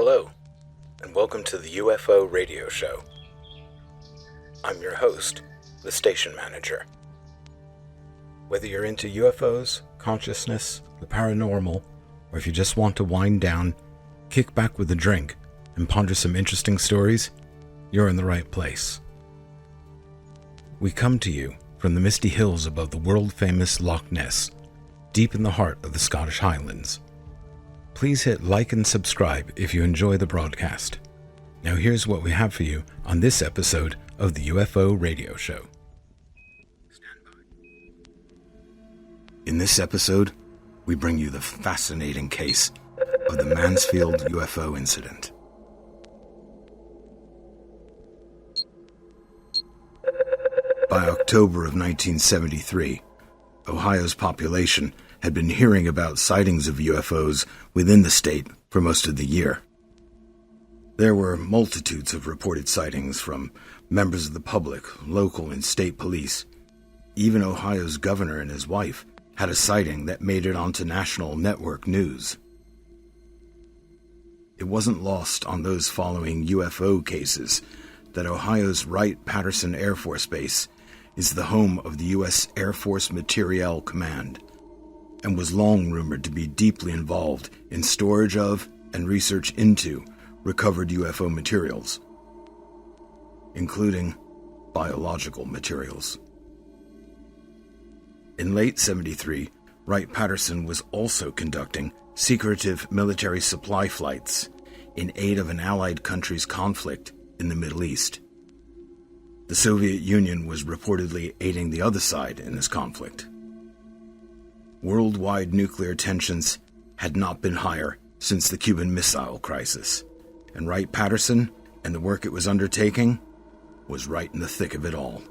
Hello, and welcome to the UFO Radio Show. I'm your host, the station manager. Whether you're into UFOs, consciousness, the paranormal, or if you just want to wind down, kick back with a drink, and ponder some interesting stories, you're in the right place. We come to you from the misty hills above the world-famous Loch Ness, deep in the heart of the Scottish Highlands. Please hit like and subscribe if you enjoy the broadcast. Now here's what we have for you on this episode of the UFO Radio Show. In this episode, we bring you the fascinating case of the Mansfield UFO Incident. By October of 1973, Ohio's population had been hearing about sightings of UFOs within the state for most of the year. There were multitudes of reported sightings from members of the public, local and state police. Even Ohio's governor and his wife had a sighting that made it onto national network news. It wasn't lost on those following UFO cases that Ohio's Wright-Patterson Air Force Base is the home of the U.S. Air Force Materiel Command, and was long rumored to be deeply involved in storage of and research into recovered UFO materials, including biological materials. In late '73, Wright-Patterson was also conducting secretive military supply flights in aid of an allied country's conflict in the Middle East. The Soviet Union was reportedly aiding the other side in this conflict. Worldwide nuclear tensions had not been higher since the Cuban Missile Crisis, and Wright-Patterson and the work it was undertaking was right in the thick of it all.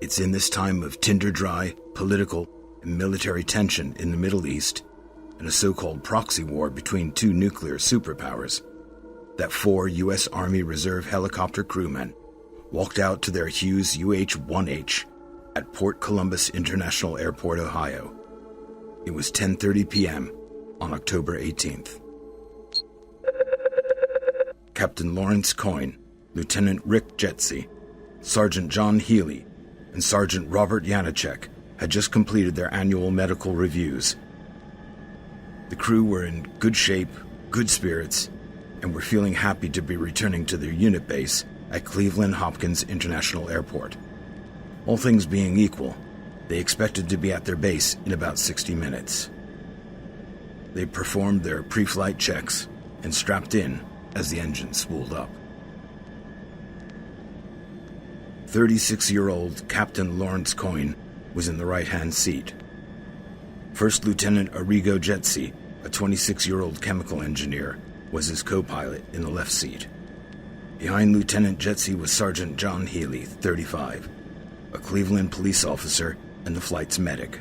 It's in this time of tinder-dry political and military tension in the Middle East and a so-called proxy war between two nuclear superpowers that 4 U.S. Army Reserve helicopter crewmen walked out to their Hughes UH-1H at Port Columbus International Airport, Ohio. It was 10:30 p.m. on October 18th. Captain Lawrence Coyne, Lieutenant Rick Jetsey, Sergeant John Healy, and Sergeant Robert Janacek had just completed their annual medical reviews. The crew were in good shape, good spirits, and were feeling happy to be returning to their unit base at Cleveland Hopkins International Airport. All things being equal, they expected to be at their base in about 60 minutes. They performed their pre-flight checks and strapped in as the engine spooled up. 36-year-old Captain Lawrence Coyne was in the right-hand seat. First Lieutenant Arrigo Jetsey, a 26-year-old chemical engineer, was his co-pilot in the left seat. Behind Lieutenant Jetsey was Sergeant John Healy, 35, a Cleveland police officer and the flight's medic.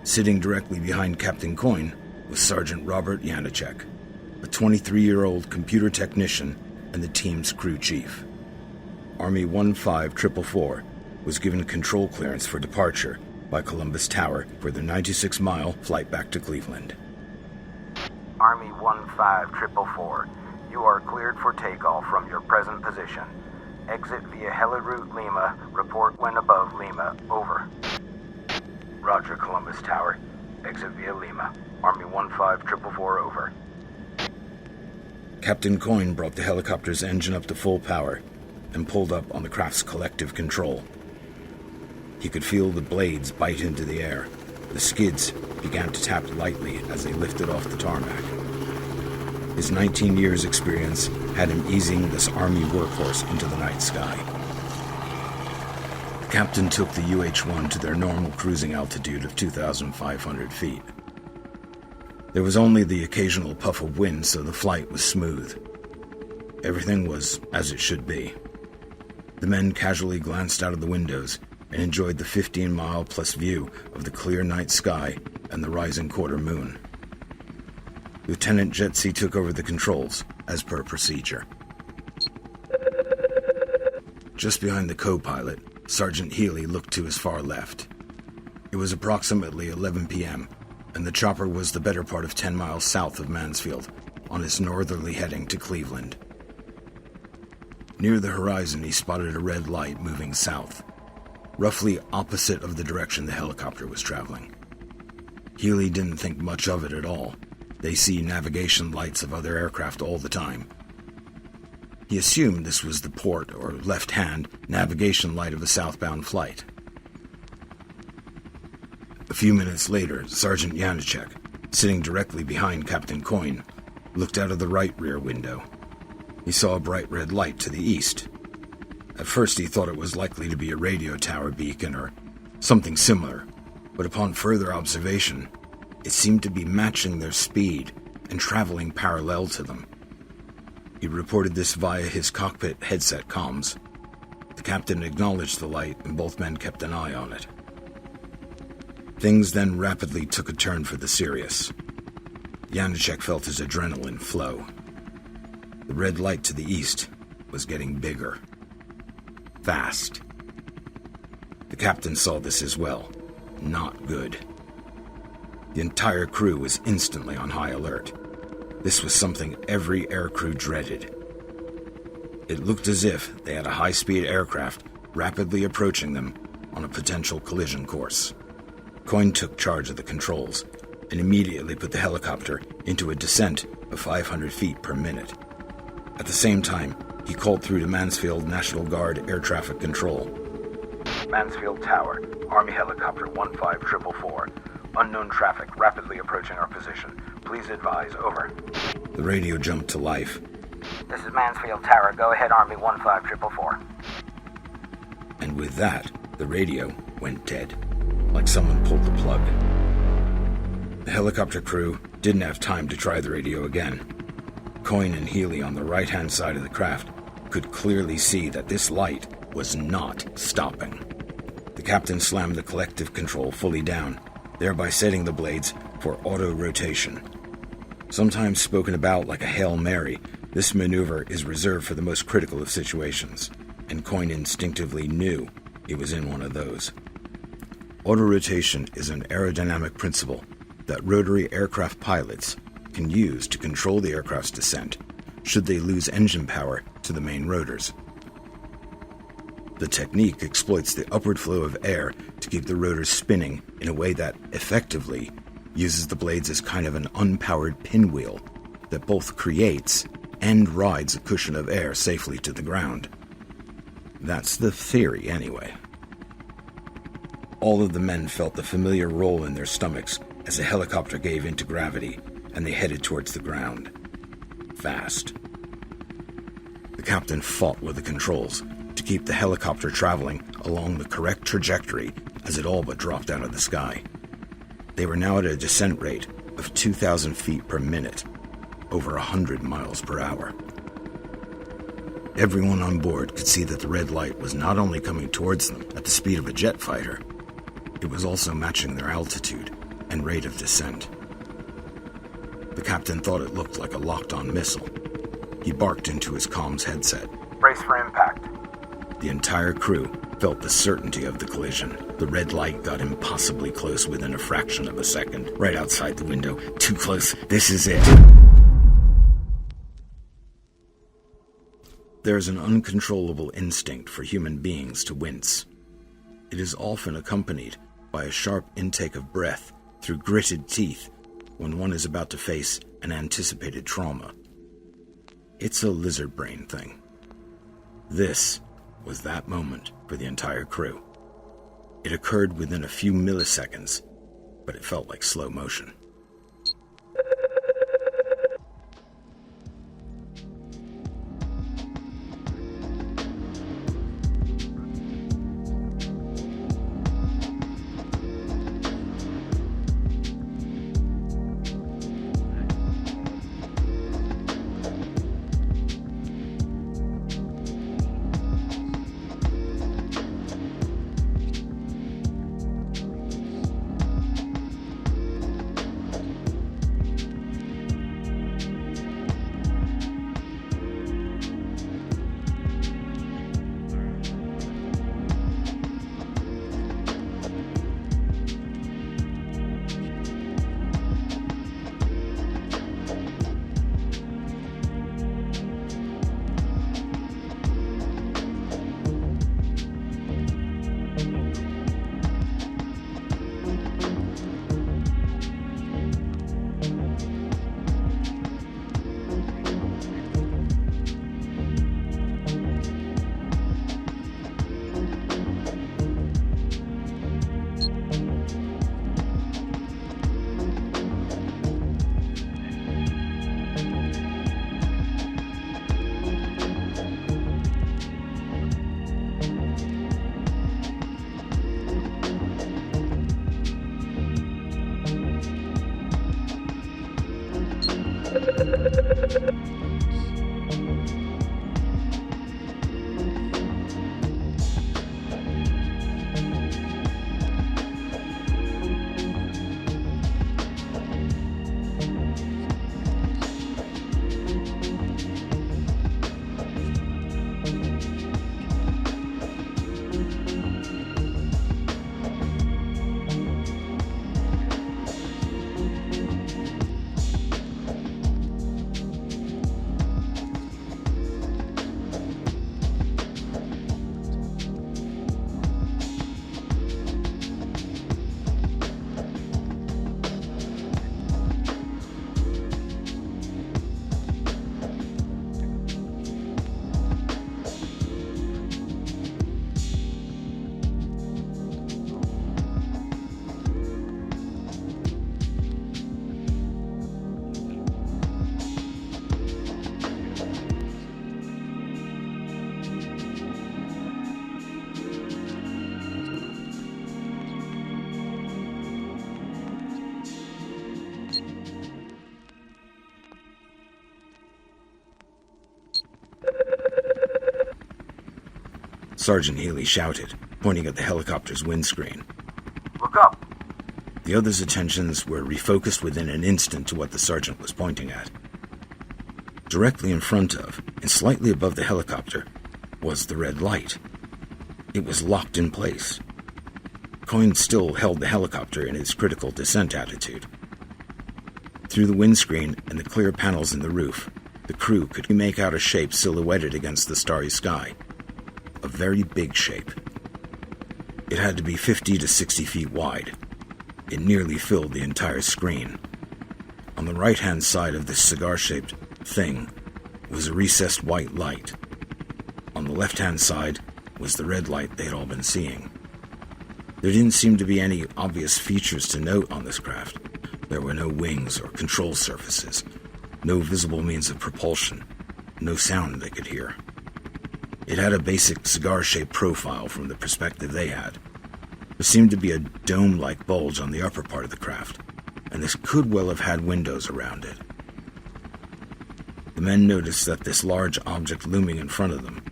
Sitting directly behind Captain Coyne was Sergeant Robert Janacek, a 23-year-old computer technician and the team's crew chief. Army 15444 was given control clearance for departure by Columbus Tower for the 96-mile flight back to Cleveland. Army 15444, you are cleared for takeoff from your present position. Exit via Heliroute Lima. Report when above Lima. Over. Roger, Columbus Tower. Exit via Lima. Army 15444, over. Captain Coyne brought the helicopter's engine up to full power and pulled up on the craft's collective control. He could feel the blades bite into the air. The skids began to tap lightly as they lifted off the tarmac. His 19 years' experience had him easing this Army workhorse into the night sky. The captain took the UH-1 to their normal cruising altitude of 2,500 feet. There was only the occasional puff of wind, so the flight was smooth. Everything was as it should be. The men casually glanced out of the windows and enjoyed the 15-mile-plus view of the clear night sky and the rising quarter moon. Lieutenant Jetsey took over the controls, as per procedure. Just behind the co-pilot, Sergeant Healy looked to his far left. It was approximately 11 p.m., and the chopper was the better part of 10 miles south of Mansfield, on its northerly heading to Cleveland. Near the horizon, he spotted a red light moving south, roughly opposite of the direction the helicopter was traveling. Healy didn't think much of it at all. They see navigation lights of other aircraft all the time. He assumed this was the port or left-hand navigation light of a southbound flight. A few minutes later, Sergeant Janicek, sitting directly behind Captain Coyne, looked out of the right rear window. He saw a bright red light to the east. At first he thought it was likely to be a radio tower beacon or something similar, but upon further observation, it seemed to be matching their speed and traveling parallel to them. He reported this via his cockpit headset comms. The captain acknowledged the light and both men kept an eye on it. Things then rapidly took a turn for the serious. Janicek felt his adrenaline flow. The red light to the east was getting bigger. Fast. The captain saw this as well. Not good. The entire crew was instantly on high alert. This was something every aircrew dreaded. It looked as if they had a high-speed aircraft rapidly approaching them on a potential collision course. Coyne took charge of the controls and immediately put the helicopter into a descent of 500 feet per minute. At the same time, he called through to Mansfield National Guard Air Traffic Control. Mansfield Tower, Army Helicopter 15444. Unknown traffic rapidly approaching our position. Please advise, over. The radio jumped to life. This is Mansfield Tower. Go ahead, Army 15444. And with that, the radio went dead, like someone pulled the plug. The helicopter crew didn't have time to try the radio again. Coyne and Healy on the right-hand side of the craft could clearly see that this light was not stopping. The captain slammed the collective control fully down, thereby setting the blades for auto-rotation. Sometimes spoken about like a Hail Mary, this maneuver is reserved for the most critical of situations, and Coyne instinctively knew he was in one of those. Auto-rotation is an aerodynamic principle that rotary aircraft pilots can use to control the aircraft's descent should they lose engine power to the main rotors. The technique exploits the upward flow of air to keep the rotors spinning in a way that effectively uses the blades as kind of an unpowered pinwheel that both creates and rides a cushion of air safely to the ground. That's the theory, anyway. All of the men felt the familiar roll in their stomachs as the helicopter gave into gravity and they headed towards the ground. Fast. The captain fought with the controls to keep the helicopter traveling along the correct trajectory as it all but dropped out of the sky. They were now at a descent rate of 2,000 feet per minute, over 100 miles per hour. Everyone on board could see that the red light was not only coming towards them at the speed of a jet fighter, it was also matching their altitude and rate of descent. The captain thought it looked like a locked-on missile. He barked into his comms headset. Brace for impact. The entire crew felt the certainty of the collision. The red light got impossibly close within a fraction of a second. Right outside the window. Too close. This is it. There is an uncontrollable instinct for human beings to wince. It is often accompanied by a sharp intake of breath through gritted teeth when one is about to face an anticipated trauma. It's a lizard brain thing. This was that moment for the entire crew. It occurred within a few milliseconds, but it felt like slow motion. Sergeant Healy shouted, pointing at the helicopter's windscreen. Look up! The others' attentions were refocused within an instant to what the sergeant was pointing at. Directly in front of, and slightly above the helicopter, was the red light. It was locked in place. Coyne still held the helicopter in its critical descent attitude. Through the windscreen and the clear panels in the roof, the crew could make out a shape silhouetted against the starry sky. A very big shape. It had to be 50 to 60 feet wide. It nearly filled the entire screen. On the right-hand side of this cigar-shaped thing was a recessed white light. On the left-hand side was the red light they'd all been seeing. There didn't seem to be any obvious features to note on this craft. There were no wings or control surfaces, no visible means of propulsion, no sound they could hear. It had a basic cigar-shaped profile from the perspective they had. There seemed to be a dome-like bulge on the upper part of the craft, and this could well have had windows around it. The men noticed that this large object looming in front of them,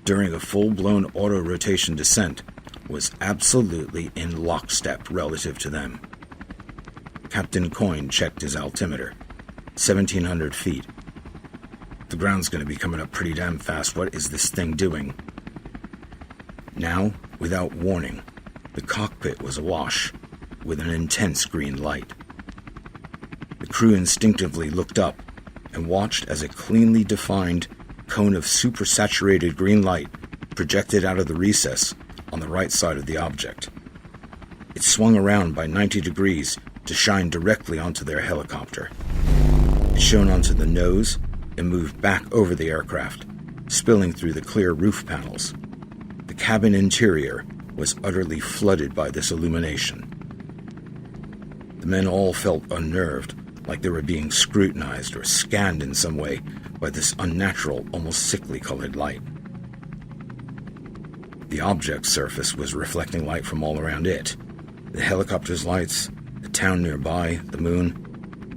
during a full-blown auto-rotation descent, was absolutely in lockstep relative to them. Captain Coyne checked his altimeter. 1,700 feet. The ground's going to be coming up pretty damn fast. What is this thing doing? Now, without warning, the cockpit was awash with an intense green light. The crew instinctively looked up and watched as a cleanly defined cone of supersaturated green light projected out of the recess on the right side of the object. It swung around by 90 degrees to shine directly onto their helicopter. It shone onto the nose and moved back over the aircraft, spilling through the clear roof panels. The cabin interior was utterly flooded by this illumination. The men all felt unnerved, like they were being scrutinized or scanned in some way by this unnatural, almost sickly colored light. The object's surface was reflecting light from all around it. The helicopter's lights, the town nearby, the moon,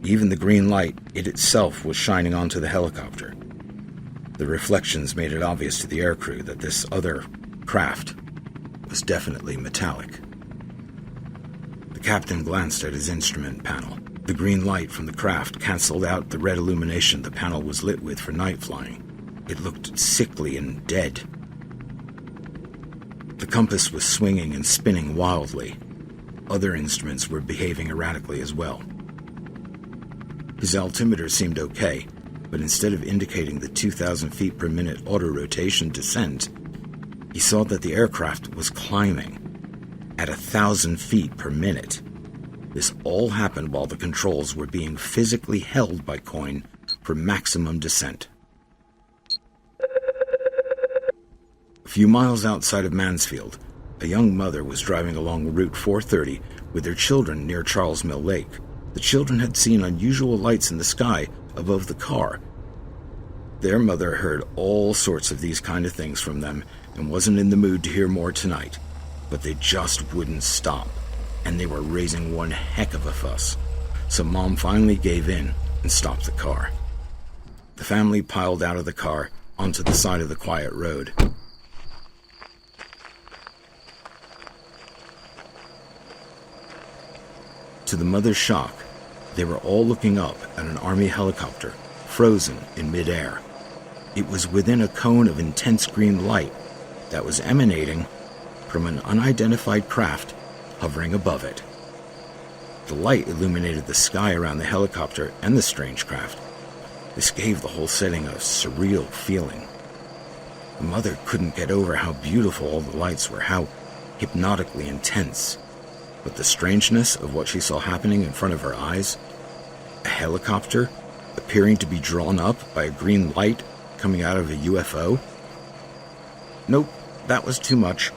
even the green light, it itself was shining onto the helicopter. The reflections made it obvious to the aircrew that this other craft was definitely metallic. The captain glanced at his instrument panel. The green light from the craft canceled out the red illumination the panel was lit with for night flying. It looked sickly and dead. The compass was swinging and spinning wildly. Other instruments were behaving erratically as well. His altimeter seemed okay, but instead of indicating the 2,000 feet per minute auto-rotation descent, he saw that the aircraft was climbing at 1,000 feet per minute. This all happened while the controls were being physically held by Coyne for maximum descent. A few miles outside of Mansfield, a young mother was driving along Route 430 with their children near Charles Mill Lake. The children had seen unusual lights in the sky above the car. Their mother heard all sorts of these kind of things from them and wasn't in the mood to hear more tonight, but they just wouldn't stop, and they were raising one heck of a fuss. So Mom finally gave in and stopped the car. The family piled out of the car onto the side of the quiet road. To the mother's shock, they were all looking up at an Army helicopter, frozen in midair. It was within a cone of intense green light that was emanating from an unidentified craft hovering above it. The light illuminated the sky around the helicopter and the strange craft. This gave the whole setting a surreal feeling. The mother couldn't get over how beautiful all the lights were, how hypnotically intense. But the strangeness of what she saw happening in front of her eyes, a helicopter appearing to be drawn up by a green light coming out of a UFO? Nope, that was too much.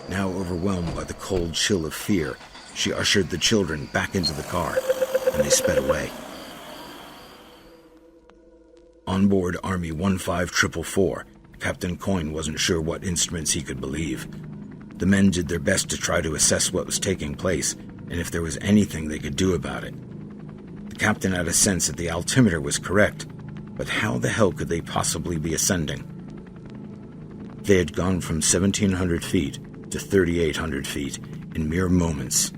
Now overwhelmed by the cold chill of fear, she ushered the children back into the car, and they sped away. On board Army 15444, Captain Coyne wasn't sure what instruments he could believe. The men did their best to try to assess what was taking place and if there was anything they could do about it. The captain had a sense that the altimeter was correct, but how the hell could they possibly be ascending? They had gone from 1,700 feet to 3,800 feet in mere moments,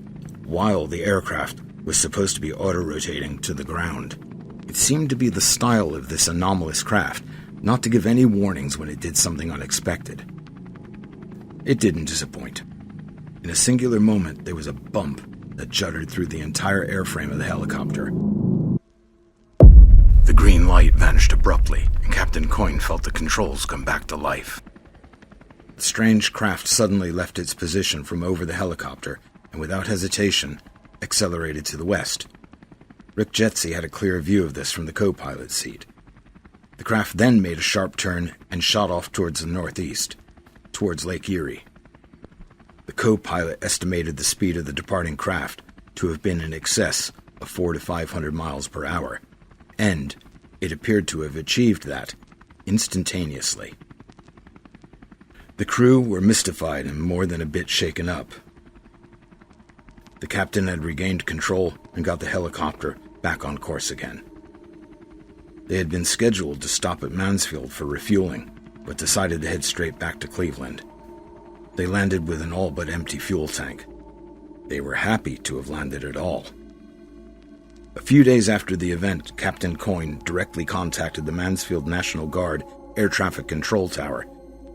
while the aircraft was supposed to be auto-rotating to the ground. It seemed to be the style of this anomalous craft not to give any warnings when it did something unexpected. It didn't disappoint. In a singular moment, there was a bump that juddered through the entire airframe of the helicopter. The green light vanished abruptly, and Captain Coyne felt the controls come back to life. The strange craft suddenly left its position from over the helicopter and without hesitation accelerated to the west. Rick Jetsey had a clear view of this from the co-pilot's seat. The craft then made a sharp turn and shot off towards the northeast, towards Lake Erie. The co-pilot estimated the speed of the departing craft to have been in excess of 400 to 500 miles per hour, and it appeared to have achieved that instantaneously. The crew were mystified and more than a bit shaken up. The captain had regained control and got the helicopter back on course again. They had been scheduled to stop at Mansfield for refueling, but decided to head straight back to Cleveland. They landed with an all but empty fuel tank. They were happy to have landed at all. A few days after the event, Captain Coyne directly contacted the Mansfield National Guard Air Traffic Control Tower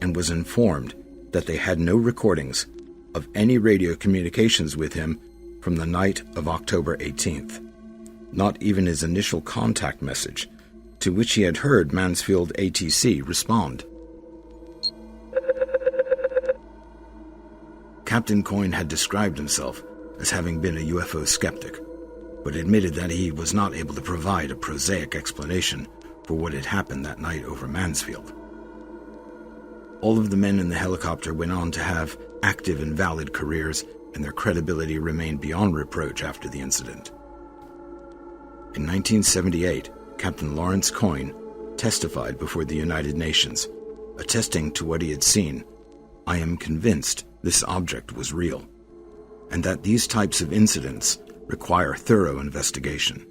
and was informed that they had no recordings of any radio communications with him from the night of October 18th. Not even his initial contact message, to which he had heard Mansfield ATC respond. Captain Coyne had described himself as having been a UFO skeptic, but admitted that he was not able to provide a prosaic explanation for what had happened that night over Mansfield. All of the men in the helicopter went on to have active and valid careers, and their credibility remained beyond reproach after the incident. In 1978, Captain Lawrence Coyne testified before the United Nations, attesting to what he had seen. "I am convinced this object was real, and that these types of incidents require thorough investigation."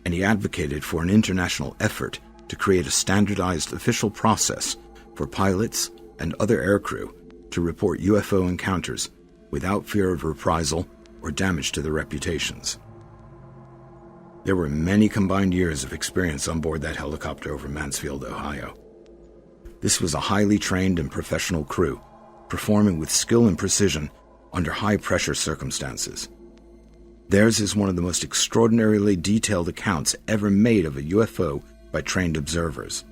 And he advocated for an international effort to create a standardized official process for pilots and other aircrew to report UFO encounters without fear of reprisal or damage to their reputations. There were many combined years of experience on board that helicopter over Mansfield, Ohio. This was a highly trained and professional crew, performing with skill and precision under high-pressure circumstances. Theirs is one of the most extraordinarily detailed accounts ever made of a UFO by trained observers.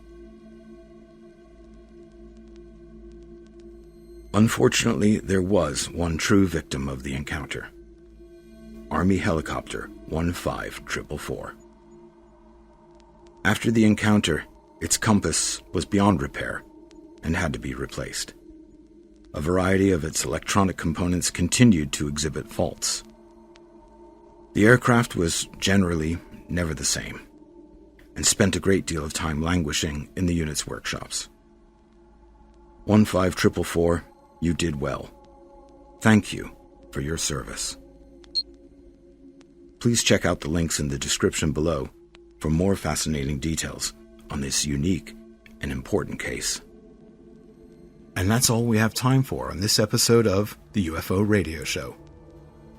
Unfortunately, there was one true victim of the encounter. Army Helicopter 15444. After the encounter, its compass was beyond repair and had to be replaced. A variety of its electronic components continued to exhibit faults. The aircraft was generally never the same, and spent a great deal of time languishing in the unit's workshops. 15444, you did well. Thank you for your service. Please check out the links in the description below for more fascinating details on this unique and important case. And that's all we have time for on this episode of the UFO Radio Show.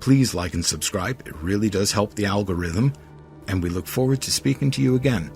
Please like and subscribe. It really does help the algorithm, and we look forward to speaking to you again